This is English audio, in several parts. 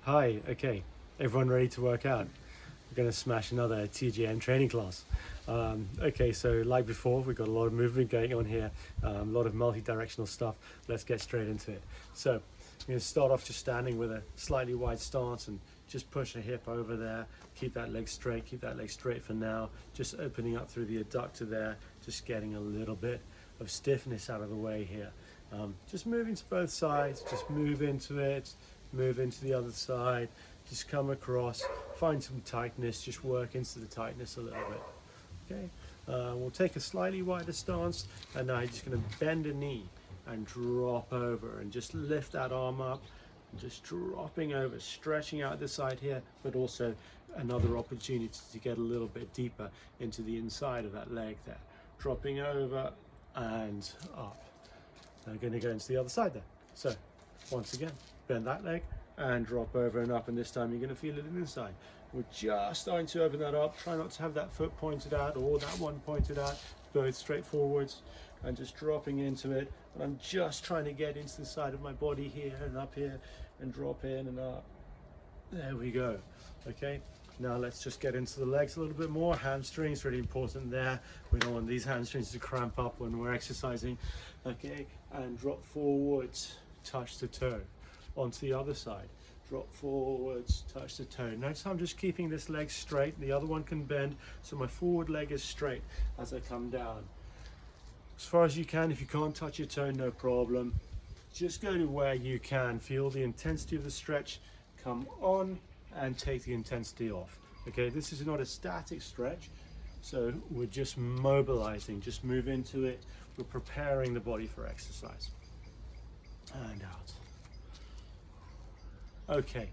Hi, okay, everyone ready to work out? We're going to smash another TGM training class. Okay, so like before, we've got a lot of movement going on here, a lot of multi-directional stuff. Let's get straight into it. So, I'm going to start off just standing with a slightly wide stance and just push a hip over there. Keep that leg straight for now. Just opening up through the adductor there, just getting a little bit of stiffness out of the way here. Just moving to both sides, just move into it, move into the other side, just come across, find some tightness, just work into the tightness a little bit. Okay, we'll take a slightly wider stance, and now you're just going to bend a knee and drop over and just lift that arm up, and just dropping over, stretching out the side here, but also another opportunity to get a little bit deeper into the inside of that leg there. Dropping over and up. Now I'm going to go into the other side there. So once again, bend that leg and drop over and up, and this time you're going to feel it inside. We're just starting to open that up. Try not to have that foot pointed out or that one pointed out, both straight forwards, and just dropping into it. And I'm just trying to get into the side of my body here and up here and drop in and up. There we go. Okay, now let's just get into the legs a little bit more. Hamstrings, really important there. We don't want these hamstrings to cramp up when we're exercising. Okay, and drop forwards, touch the toe. Onto the other side, drop forwards, touch the toe. Notice I'm just keeping this leg straight. The other one can bend, so my forward leg is straight as I come down. As far as you can. If you can't touch your toe, no problem. Just go to where you can. Feel the intensity of the stretch. Come on and take the intensity off. Okay, this is not a static stretch, so we're just mobilizing. Just move into it. We're preparing the body for exercise. And out. Okay,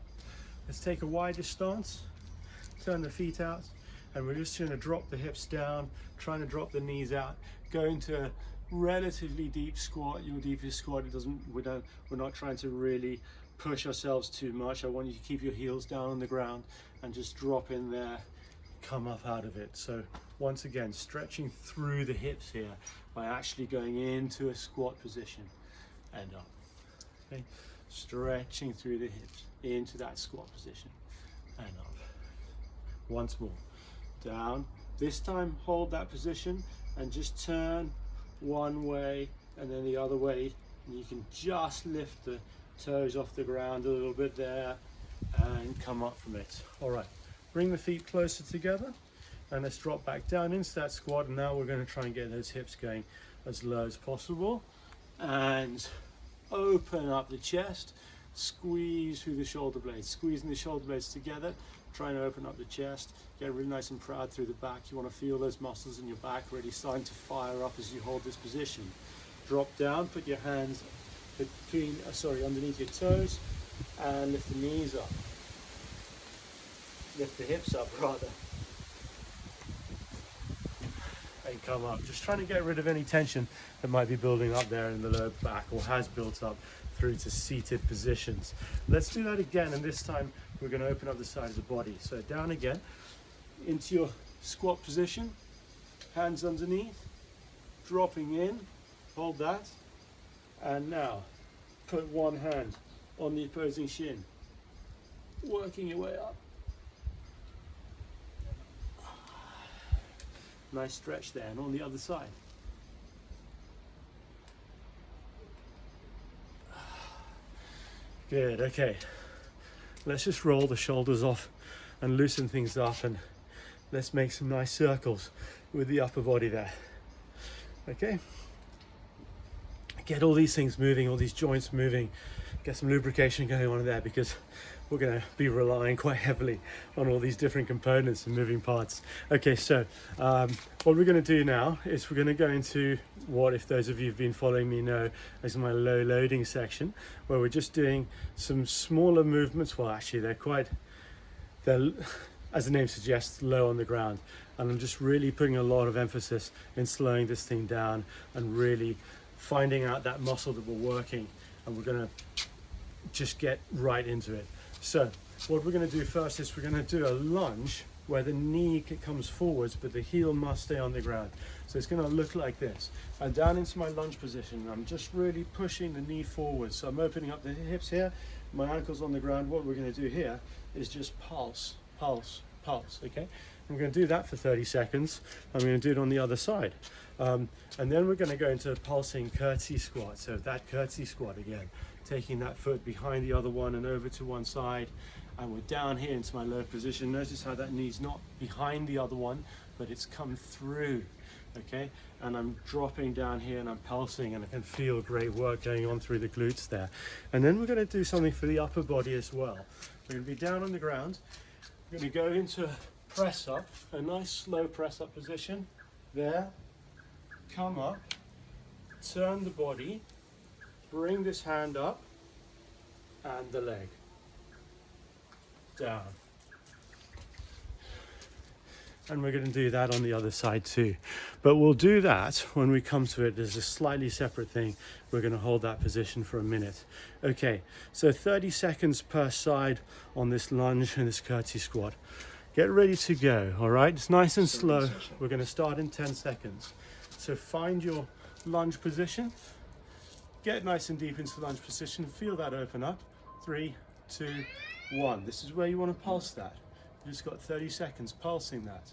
let's take a wider stance, turn the feet out, and we're just going to drop the hips down, trying to drop the knees out, go into a relatively deep squat. Your deepest squat, we're not trying to really push ourselves too much. I want you to keep your heels down on the ground and just drop in there, come up out of it. So once again, stretching through the hips here by actually going into a squat position and up. Okay. Stretching through the hips into that squat position and up. Once more, down. This time hold that position and just turn one way and then the other way, and you can just lift the toes off the ground a little bit there and come up from it. All right, bring the feet closer together and let's drop back down into that squat. And now we're going to try and get those hips going as low as possible and open up the chest, squeeze through the shoulder blades, squeezing the shoulder blades together, trying to open up the chest, get really nice and proud through the back. You want to feel those muscles in your back really starting to fire up as you hold this position. Drop down, put your hands underneath your toes and lift the knees up. Lift the hips up rather. And come up, just trying to get rid of any tension that might be building up there in the lower back or has built up through to seated positions. Let's do that again, and this time we're going to open up the side of the body. So down again into your squat position, hands underneath, dropping in, hold that, and now put one hand on the opposing shin, working your way up. Nice stretch there, and on the other side. Good, okay. Let's just roll the shoulders off and loosen things up, and let's make some nice circles with the upper body there. Okay? Get all these things moving, all these joints moving, get some lubrication going on there, because we're going to be relying quite heavily on all these different components and moving parts. Okay, so what we're going to do now is we're going to go into what, if those of you who've been following me know, is my low loading section, where we're just doing some smaller movements. Well, actually, they're as the name suggests, low on the ground. And I'm just really putting a lot of emphasis in slowing this thing down and really finding out that muscle that we're working, and we're going to just get right into it. So what we're going to do first is we're going to do a lunge where the knee comes forwards, but the heel must stay on the ground. So it's going to look like this. I'm down into my lunge position. I'm just really pushing the knee forward. So I'm opening up the hips here, my ankle's on the ground. What we're going to do here is just pulse, pulse, pulse, okay? I'm going to do that for 30 seconds. I'm going to do it on the other side. And then we're going to go into a pulsing curtsy squat. So that curtsy squat again, taking that foot behind the other one and over to one side. And we're down here into my low position. Notice how that knee's not behind the other one, but it's come through, okay? And I'm dropping down here and I'm pulsing, and I can feel great work going on through the glutes there. And then we're going to do something for the upper body as well. We're going to be down on the ground. We're going to go into a press up, a nice slow press up position. There, come up, turn the body, bring this hand up, and the leg down. And we're going to do that on the other side too. But we'll do that when we come to it as a slightly separate thing. We're going to hold that position for a minute. Okay, so 30 seconds per side on this lunge and this curtsy squat. Get ready to go, all right? It's nice and slow. We're going to start in 10 seconds. So find your lunge position. Get nice and deep into the lunge position. Feel that open up. 3, 2, 1. This is where you want to pulse that. You just got 30 seconds pulsing that.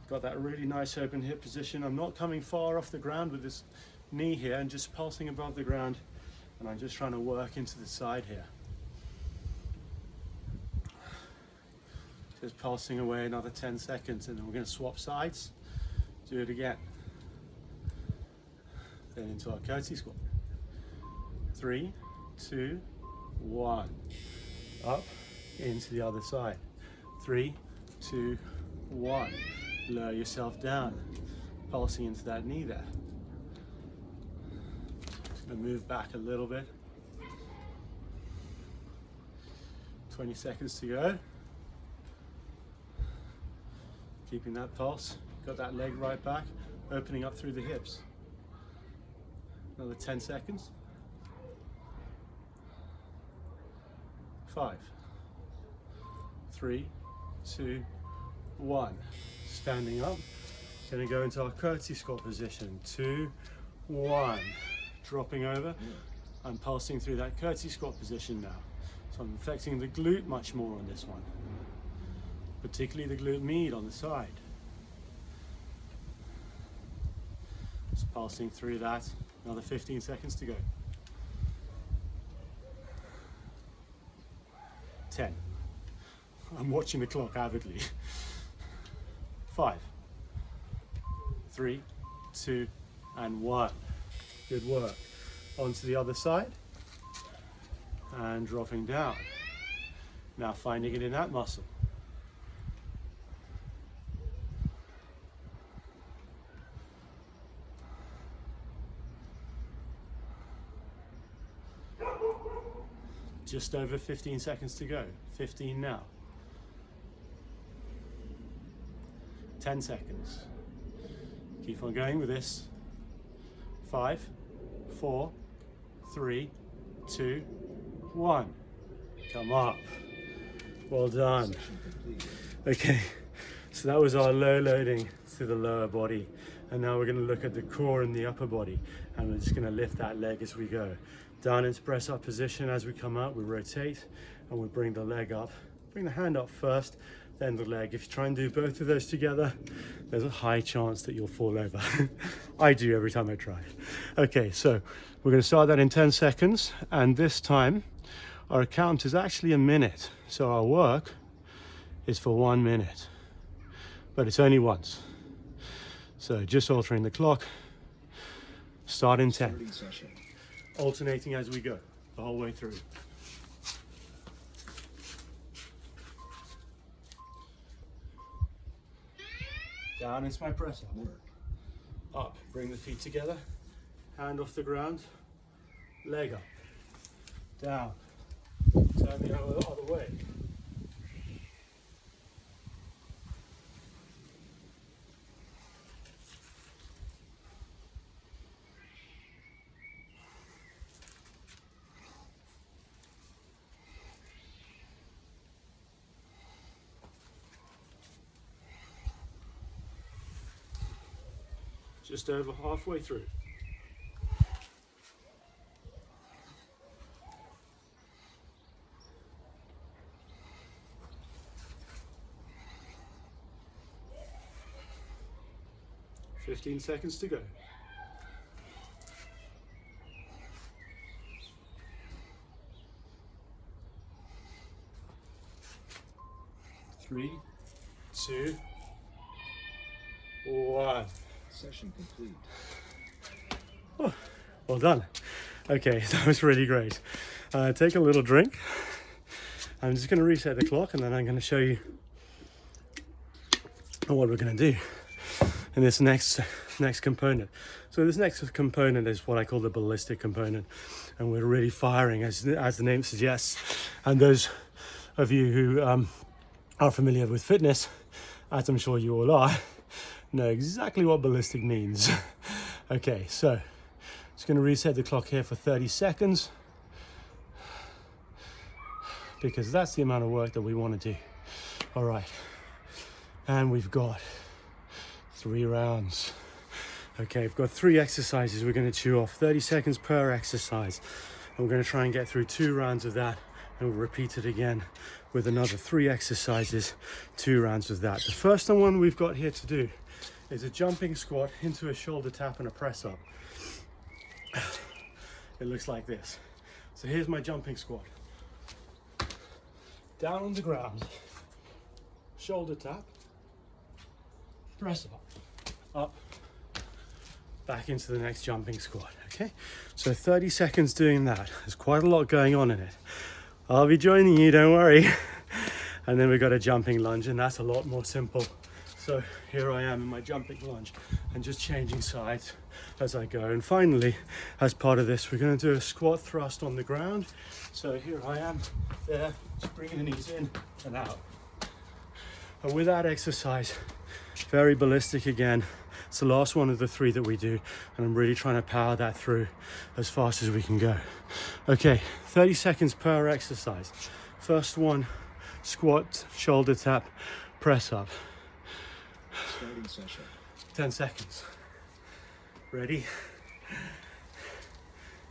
Got that really nice open hip position. I'm not coming far off the ground with this knee here and just pulsing above the ground. And I'm just trying to work into the side here. Just pulsing away another 10 seconds, and then we're going to swap sides. Do it again. Then into our curtsy squat. 3, 2, 1. Up, into the other side. 3, 2, 1. Lower yourself down, pulsing into that knee there. Just going to move back a little bit. 20 seconds to go. Keeping that pulse. Got that leg right back, opening up through the hips. Another 10 seconds. 5, 3, 2, 1. Standing up. Going to go into our curtsy squat position. 2, 1. Dropping over. I'm pulsing through that curtsy squat position now. So I'm affecting the glute much more on this one. Particularly the glute med on the side. Just pulsing through that. Another 15 seconds to go. 10. I'm watching the clock avidly. 5, 3, 2, and 1. Good work. Onto the other side. And dropping down. Now finding it in that muscle. Just over 15 seconds to go. 15 now. 10 seconds. Keep on going with this. 5, 4, 3, 2, 1. Come up. Well done. Okay, so that was our low loading to the lower body. And now we're going to look at the core and the upper body. And we're just going to lift that leg as we go. Down into press up position. As we come out, we rotate and we bring the leg up. Bring the hand up first, then the leg. If you try and do both of those together, there's a high chance that you'll fall over. I do every time I try. Okay, so we're going to start that in 10 seconds. And this time, our count is actually a minute. So our work is for 1 minute, but it's only once. So just altering the clock. Start in 10. Alternating as we go, the whole way through. Down into my press up. Up, bring the feet together, hand off the ground, leg up, down, turn the other way. Just over halfway through. 15 seconds to go. 3, 2, 1. Session complete. Oh, well done. Okay, that was really great. Take a little drink. I'm just going to reset the clock and then I'm going to show you what we're going to do in this next component. So this next component is what I call the ballistic component, and we're really firing as the name suggests. And those of you who are familiar with fitness, as I'm sure you all are, know exactly what ballistic means. Okay, so just going to reset the clock here for 30 seconds because that's the amount of work that we want to do. All right, and we've got 3 rounds. Okay, we've got 3 exercises we're going to chew off, 30 seconds per exercise. And we're going to try and get through 2 rounds of that, and we'll repeat it again with another 3 exercises, 2 rounds of that. The first one we've got here to do is a jumping squat into a shoulder tap and a press up. It looks like this. So here's my jumping squat. Down on the ground, shoulder tap, press up, back into the next jumping squat. Okay, so 30 seconds doing that. There's quite a lot going on in it. I'll be joining you, don't worry. And then we've got a jumping lunge, and that's a lot more simple. So here I am in my jumping lunge and just changing sides as I go. And finally, as part of this, we're going to do a squat thrust on the ground. So here I am there, just bringing the knees in and out. And with that exercise, very ballistic again. It's the last one of the 3 that we do, and I'm really trying to power that through as fast as we can go. Okay, 30 seconds per exercise. First one, squat, shoulder tap, press up. Starting session. 10 seconds. Ready?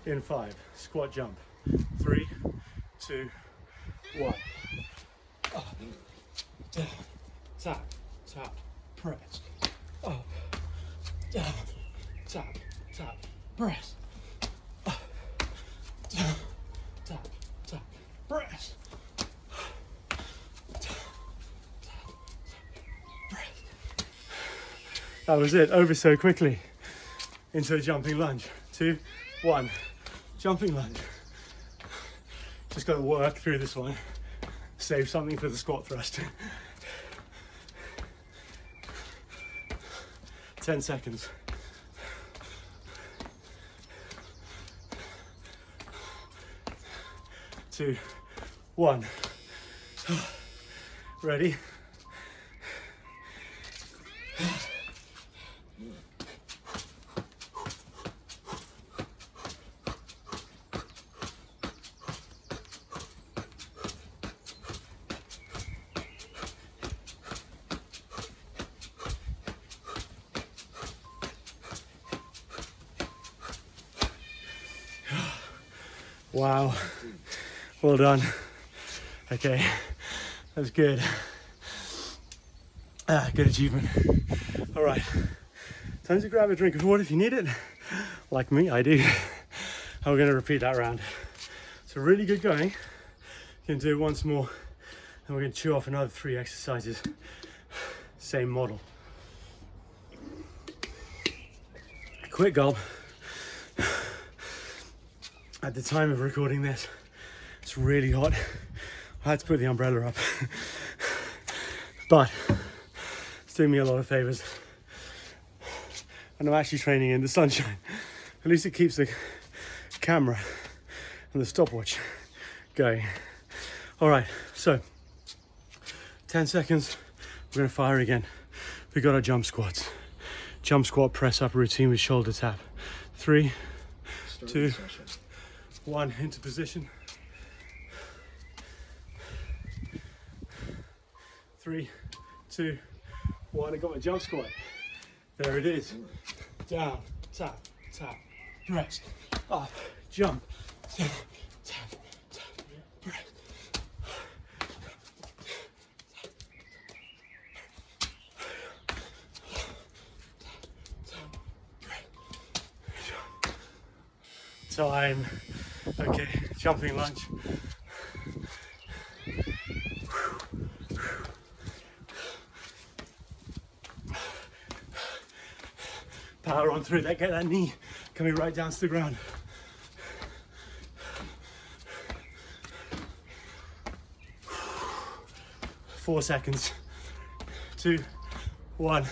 In 5, squat jump. 3, 2, 1. Up, down, tap, tap, press. Up, down, tap, tap, press. Up, down, tap, tap, press. That was it, over so quickly. Into a jumping lunge. 2, 1, jumping lunge. Just got to work through this one. Save something for the squat thrust. 10 seconds. Two, 1. Ready? Wow, well done. Okay, that's good. Good achievement. All right, time to grab a drink of water if you need it. Like me, I do. And we're gonna repeat that round. So really good going. You can do it once more, and we're gonna chew off another 3 exercises. Same model. Quick gulp. At the time of recording this, it's really hot. I had to put the umbrella up. But it's doing me a lot of favors. And I'm actually training in the sunshine. At least it keeps the camera and the stopwatch going. All right, so 10 seconds, we're gonna fire again. We got our jump squats. Jump squat press up routine with shoulder tap. 3, 2, 1, into position. 3, 2, 1, I got my jump squat. There it is. Down, tap, tap, press, up, jump, down, tap, tap, press. So I'm, okay, jumping lunge. Power on through that, get that knee coming right down to the ground. Four seconds, 2, 1,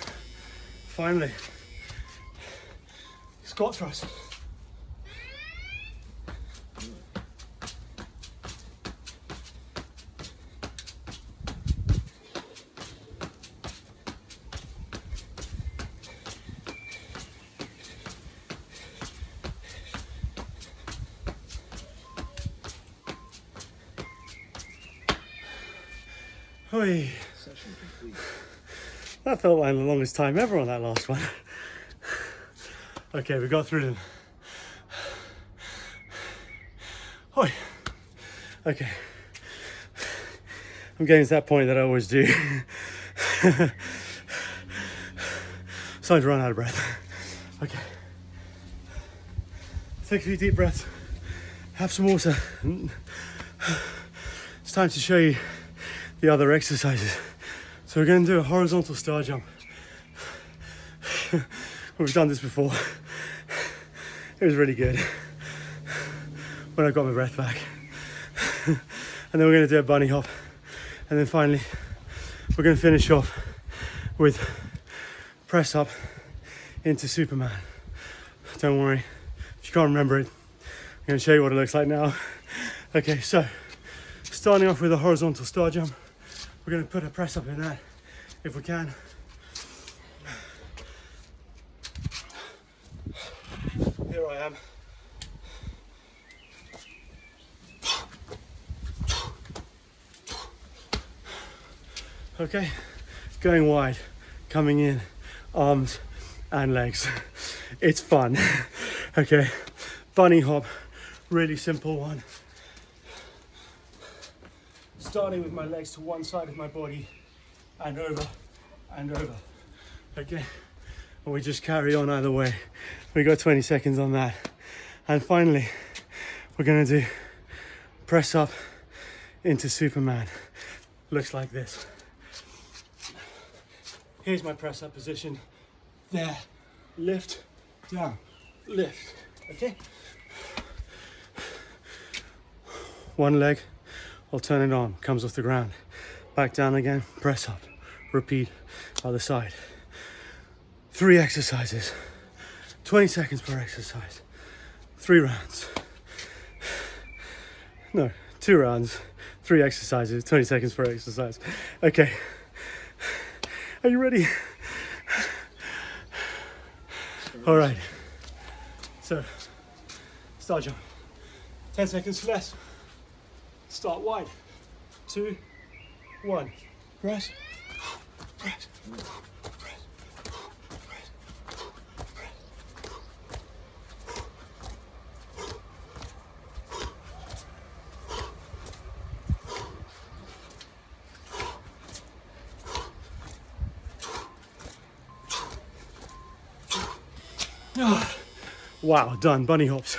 finally, squat thrust. Oi. Session complete. That felt like the longest time ever on that last one. Okay, we got through them. Oi. Okay. I'm getting to that point that I always do. Starting to run out of breath. Okay. Take a few deep breaths. Have some water. It's time to show you the other exercises. So we're going to do a horizontal star jump. We've done this before. It was really good when I got my breath back. And then we're going to do a bunny hop. And then finally, we're going to finish off with press up into Superman. Don't worry, if you can't remember it, I'm going to show you what it looks like now. Okay, so starting off with a horizontal star jump, we're going to put a press up in that if we can. Here I am. Okay, going wide, coming in, arms and legs. It's fun. Okay, bunny hop, really simple one. Starting with my legs to one side of my body and over and over. Okay, and we just carry on either way. We got 20 seconds on that. And finally, we're gonna do press up into Superman. Looks like this. Here's my press up position. There, lift, down, lift, okay? One leg, alternate arm, comes off the ground. Back down again, press up, repeat, other side. 3 exercises, 20 seconds per exercise. 3 rounds. No, 2 rounds, 3 exercises, 20 seconds per exercise. Okay. Are you ready? All right. So, star jump. 10 seconds less. Start wide. 2, 1. Press. Press. Oh, wow, done. Bunny hops.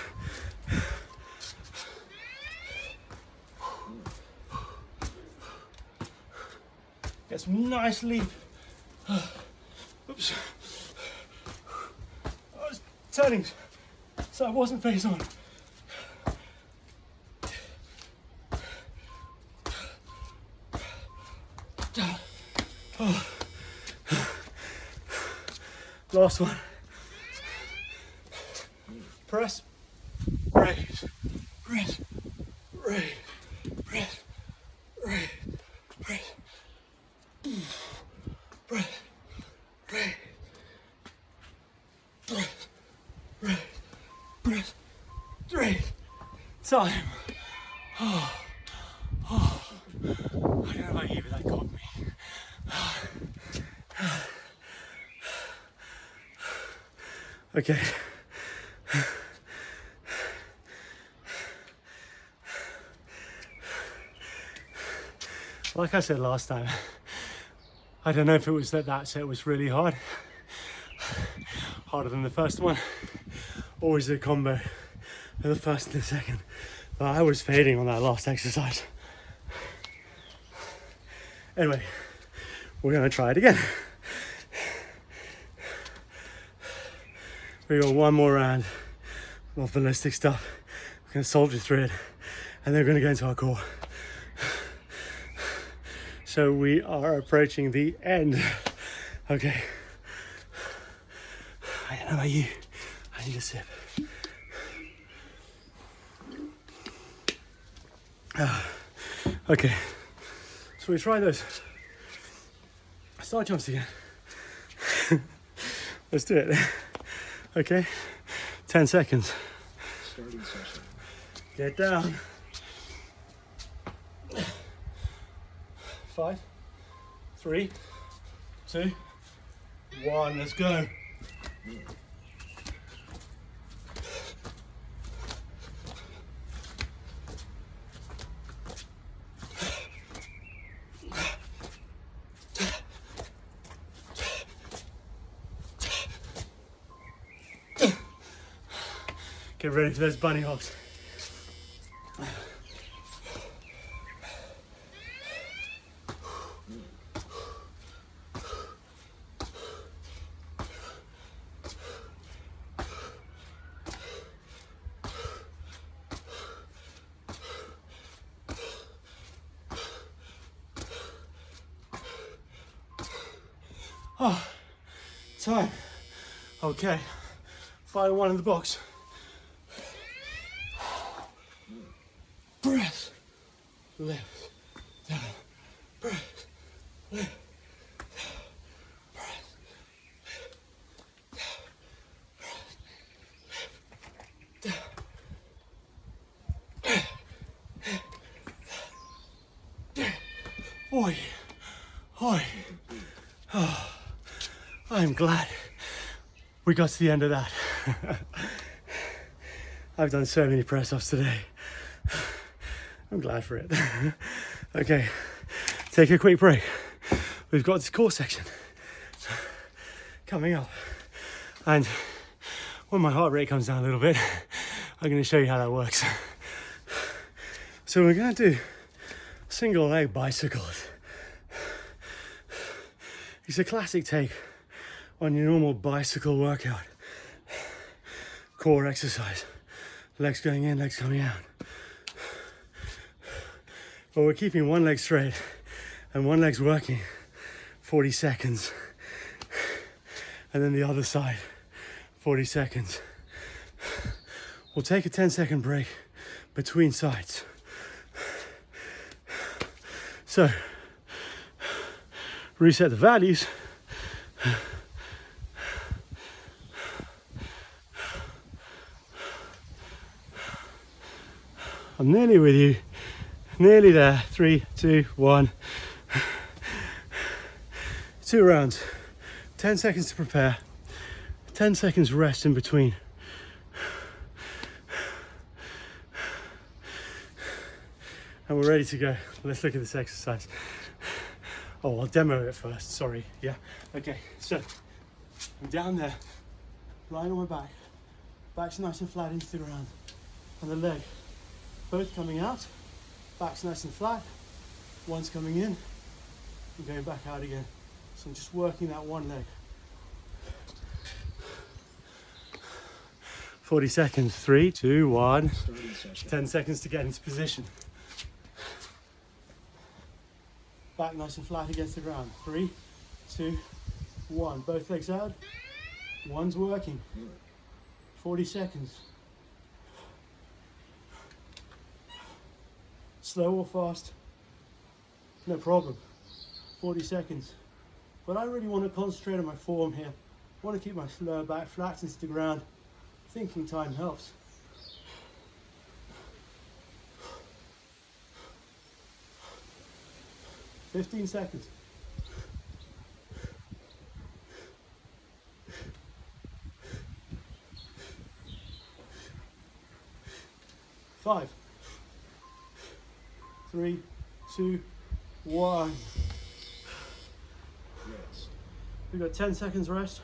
Get some nice leap. Oops. I was turning, so I wasn't face on. Oh. Last one. Press, raise, press, raise, press, raise, press, press, raise, press, raise, press, raise. Time. Oh, oh. I don't know about you, but that got me. Okay. Like I said last time, I don't know if it was that set was really hard, harder than the first one, or is it a combo the first and the second. But I was fading on that last exercise. Anyway, we're gonna try it again. We got one more round of ballistic stuff. We're gonna soldier through it, and then we're gonna go into our core. So we are approaching the end. Okay. I don't know about you. I need a sip. Okay. So we try those side jumps again. Let's do it. Okay. 10 seconds. Starting session. Get down. 5, 3, 2, 1. Let's go. Get ready for those bunny hops. Oh, time. Okay, final one in the box. Breath, lift, down, breath, lift, down, breath, lift, down, breath, down. Oi, oi. Oh, I'm glad we got to the end of that. I've done so many press-ups today. I'm glad for it. Okay, take a quick break. We've got this core section coming up. And when my heart rate comes down a little bit, I'm going to show you how that works. So we're going to do single leg bicycles. It's a classic take on your normal bicycle workout. Core exercise. Legs going in, legs coming out. But we're keeping one leg straight and one leg's working 40 seconds. And then the other side, 40 seconds. We'll take a 10-second break between sides. So, reset the values. I'm nearly with you. Nearly there. 3, 2, 1. 2 rounds. 10 seconds to prepare. 10 seconds rest in between. And we're ready to go. Let's look at this exercise. Oh, I'll demo it first. Sorry. Yeah. Okay. So I'm down there, lying on my back. Back's nice and flat into the ground. And the leg, both coming out. Back's nice and flat, one's coming in and going back out again. So I'm just working that one leg. 40 seconds, 3, 2, 1. 10 seconds to get into position. Back nice and flat against the ground. 3, 2, 1. Both legs out, one's working. 40 seconds. Slow or fast, no problem. 40 seconds. But I really want to concentrate on my form here. I want to keep my lower back flat into the ground. Thinking time helps. $15 seconds. 5, 3, 2, 1. Rest. We've got 10 seconds rest.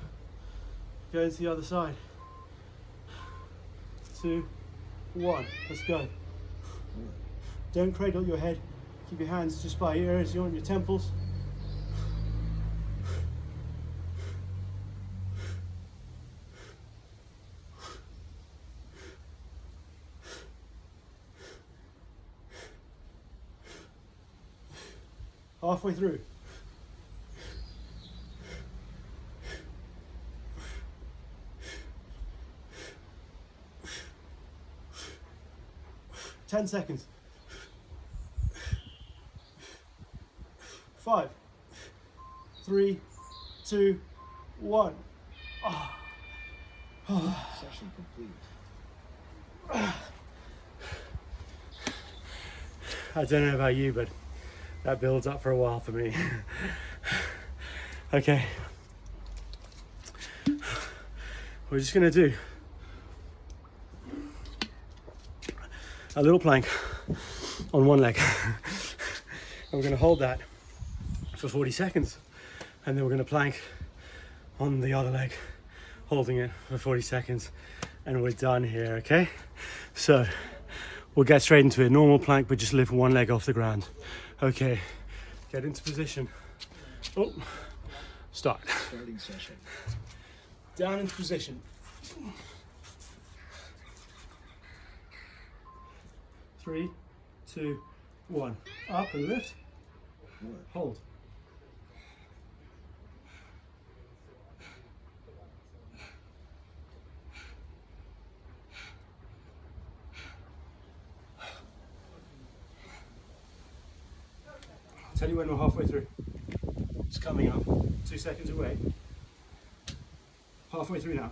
Go into the other side. 2, 1. Let's go. Don't cradle your head. Keep your hands just by your ears, you're on your temples. Halfway through. Ten seconds. 5, 3, 2, 1. Session complete. I don't know about you, but that builds up for a while for me. Okay. We're just gonna do a little plank on one leg. And we're gonna hold that for 40 seconds. And then we're gonna plank on the other leg, holding it for 40 seconds. And we're done here, okay? So we'll get straight into it. Normal plank, but just lift one leg off the ground. Okay, get into position. Oh, start. Starting session. Down into position. 3, 2, 1. Up and lift. 1, Hold. Tell you when we're halfway through. It's coming up. 2 seconds away. Halfway through now.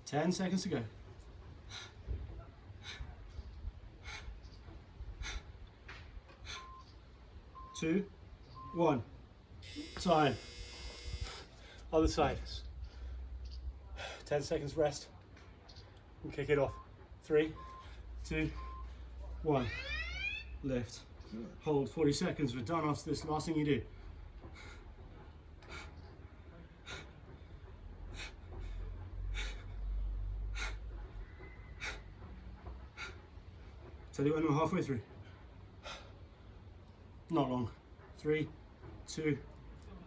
Ten seconds to go. 2, 1. Time. Other side. 10 seconds rest. And kick it off. 3, 2, 1. Lift. Hold 40 seconds. We're done after this. Last thing you do. Tell you when we're halfway through. Not long. 3, 2,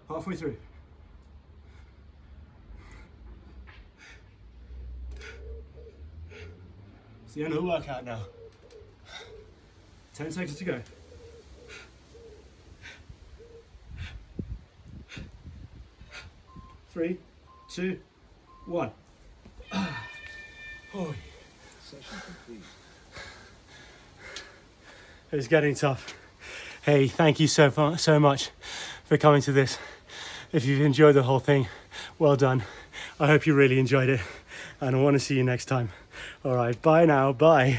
halfway through. It's the end of the workout now. 10 seconds to go. 3, 2, 1. Oh. Session complete. It's getting tough. Hey, thank you so much for coming to this. If you've enjoyed the whole thing, well done. I hope you really enjoyed it, and I want to see you next time. All right, bye now, bye.